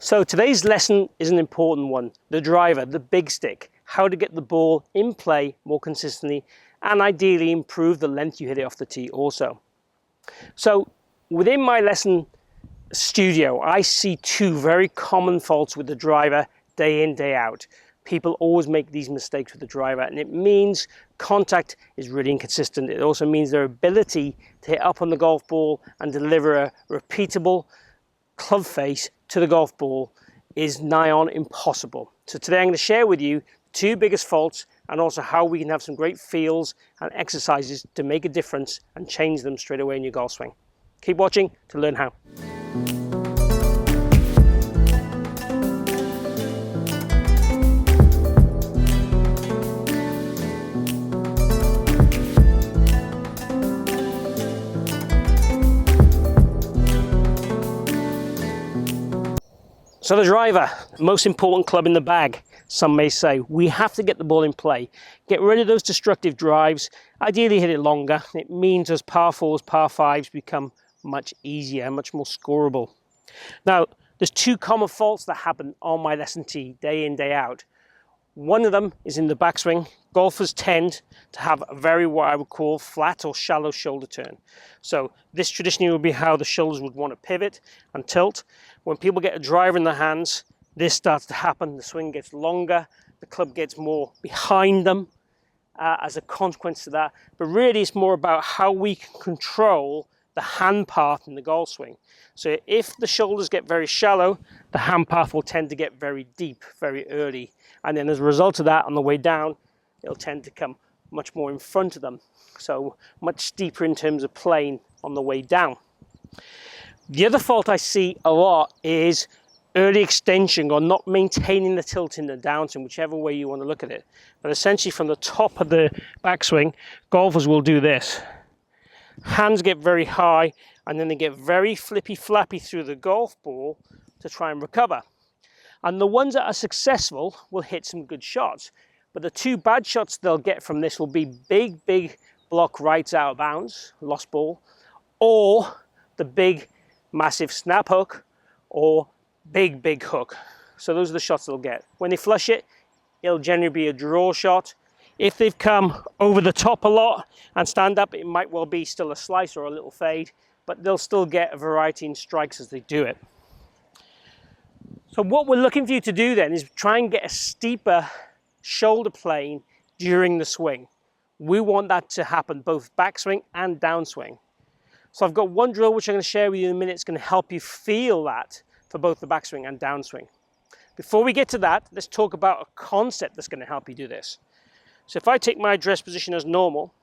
So today's lesson is an important one. The driver, the big stick, how to get the ball in play more consistently and ideally improve the length you hit it off the tee also. So within my lesson studio, I see two very common faults with the driver day in, day out. People always make these mistakes with the driver, and it means contact is really inconsistent. It also means their ability to hit up on the golf ball and deliver a repeatable club face to the golf ball is nigh on impossible. So today I'm going to share with you two biggest faults and also how we can have some great feels and exercises to make a difference and change them straight away in your golf swing. Keep watching to learn how. So the driver, most important club in the bag, some may say. We have to get the ball in play. Get rid of those destructive drives. Ideally hit it longer. It means those par fours, par fives become much easier, much more scoreable. Now, there's two common faults that happen on my lesson tee, day in, day out. One of them is in the backswing. Golfers tend to have a very, what I would call, flat or shallow shoulder turn. So this traditionally would be how the shoulders would want to pivot and tilt. When people get a driver in their hands, this starts to happen. The swing gets longer, the club gets more behind them as a consequence to that. But really it's more about how we can control the hand path in the golf swing. So if the shoulders get very shallow, the hand path will tend to get very deep very early. And then as a result of that, on the way down, it'll tend to come much more in front of them. So much steeper in terms of playing on the way down. The other fault I see a lot is early extension or not maintaining the tilt in the downswing, whichever way you want to look at it. But essentially from the top of the backswing, golfers will do this. Hands get very high and then they get very flippy flappy through the golf ball to try and recover. And the ones that are successful will hit some good shots. But the two bad shots they'll get from this will be big block rights out of bounds, lost ball, or the big massive snap hook or big hook. So those are the shots they'll get. When they flush it, it'll generally be a draw shot. If they've come over the top a lot and stand up, it might well be still a slice or a little fade, but they'll still get a variety in strikes as they do it. So what we're looking for you to do then is try and get a steeper shoulder plane during the swing. We want that to happen both backswing and downswing. So I've got one drill which I'm going to share with you in a minute. It's going to help you feel that for both the backswing and downswing. Before we get to that, let's talk about a concept that's going to help you do this. So if I take my address position as normal,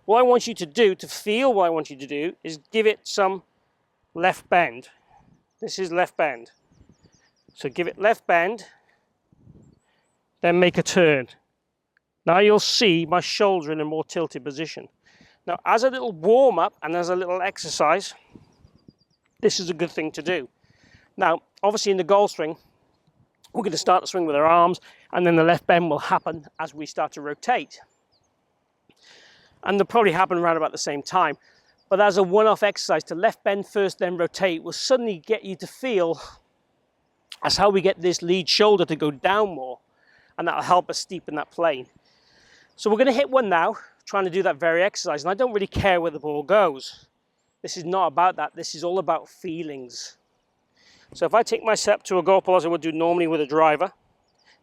what I want you to do, to feel what I want you to do, is give it some left bend. This is left bend. So give it left bend, then make a turn. Now you'll see my shoulder in a more tilted position. Now, as a little warm-up and as a little exercise, this is a good thing to do. Now, obviously in the golf swing, we're going to start the swing with our arms, and then the left bend will happen as we start to rotate. And they'll probably happen around about the same time. But as a one-off exercise, to left bend first, then rotate, will suddenly get you to feel as how we get this lead shoulder to go down more, and that'll help us steepen that plane. So we're going to hit one now, trying to do that very exercise, and I don't really care where the ball goes. This is not about that. This is all about feelings. So if I take my step to a golf ball as I would do normally with a driver,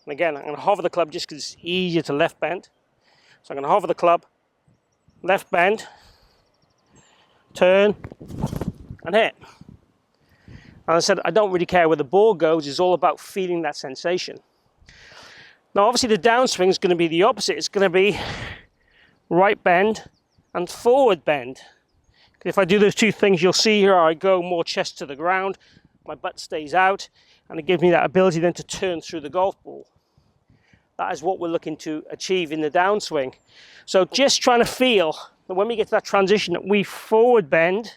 and again, I'm going to hover the club just because it's easier to left bend. So I'm going to hover the club, left bend, turn, and hit. And I said, I don't really care where the ball goes. It's all about feeling that sensation. Now, obviously, the downswing is going to be the opposite. It's going to be right bend and forward bend. If I do those two things, you'll see here I go more chest to the ground, my butt stays out, and it gives me that ability then to turn through the golf ball. That is what we're looking to achieve in the downswing. So just trying to feel that when we get to that transition, that we forward bend,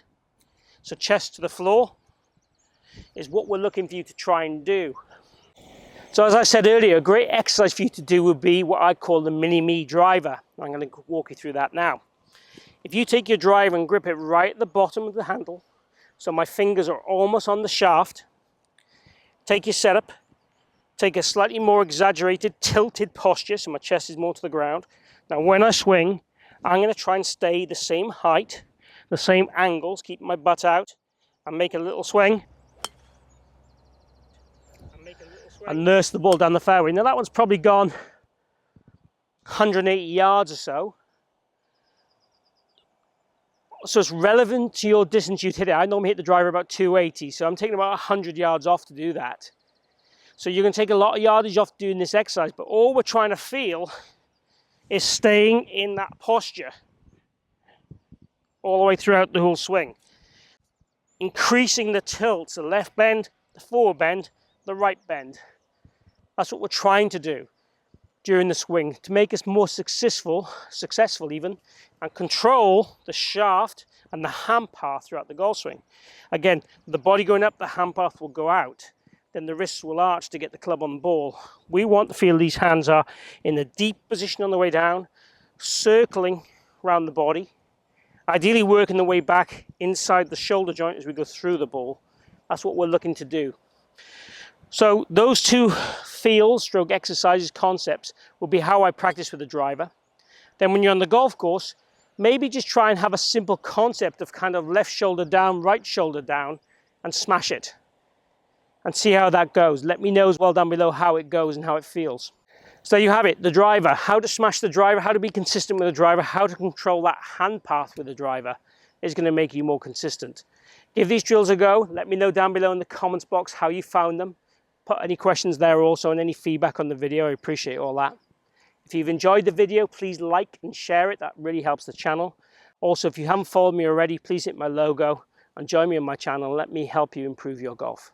so chest to the floor, is what we're looking for you to try and do. So as I said earlier, a great exercise for you to do would be what I call the mini-me driver. I'm going to walk you through that now. If you take your driver and grip it right at the bottom of the handle, so my fingers are almost on the shaft, Take your setup, take a slightly more exaggerated, tilted posture, so my chest is more to the ground. Now when I swing, I'm going to try and stay the same height, the same angles, keeping my butt out, and make a little swing. And nurse the ball down the fairway. Now that one's probably gone 180 yards or so. So it's relevant to your distance you'd hit it. I normally hit the driver about 280, so I'm taking about 100 yards off to do that. So you're going to take a lot of yardage off doing this exercise, but all we're trying to feel is staying in that posture all the way throughout the whole swing. Increasing the tilt, the left bend, the forward bend, the right bend. That's what we're trying to do during the swing to make us more successful even, and control the shaft and the hand path throughout the golf swing. Again, the body going up, the hand path will go out. Then the wrists will arch to get the club on the ball. We want to feel these hands are in a deep position on the way down, circling around the body, ideally working the way back inside the shoulder joint as we go through the ball. That's what we're looking to do. So those two feels, stroke exercises, concepts will be how I practice with the driver. Then when you're on the golf course, maybe just try and have a simple concept of kind of left shoulder down, right shoulder down, and smash it. And see how that goes. Let me know as well down below how it goes and how it feels. So there you have it, the driver. How to smash the driver, how to be consistent with the driver, how to control that hand path with the driver is going to make you more consistent. Give these drills a go. Let me know down below in the comments box how you found them. Put any questions there also and any feedback on the video. I appreciate all that. If you've enjoyed the video, please like and share it. That really helps the channel. Also, if you haven't followed me already, please hit my logo and join me on my channel. Let me help you improve your golf.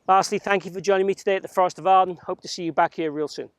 Lastly, thank you for joining me today at the Forest of Arden. Hope to see you back here real soon.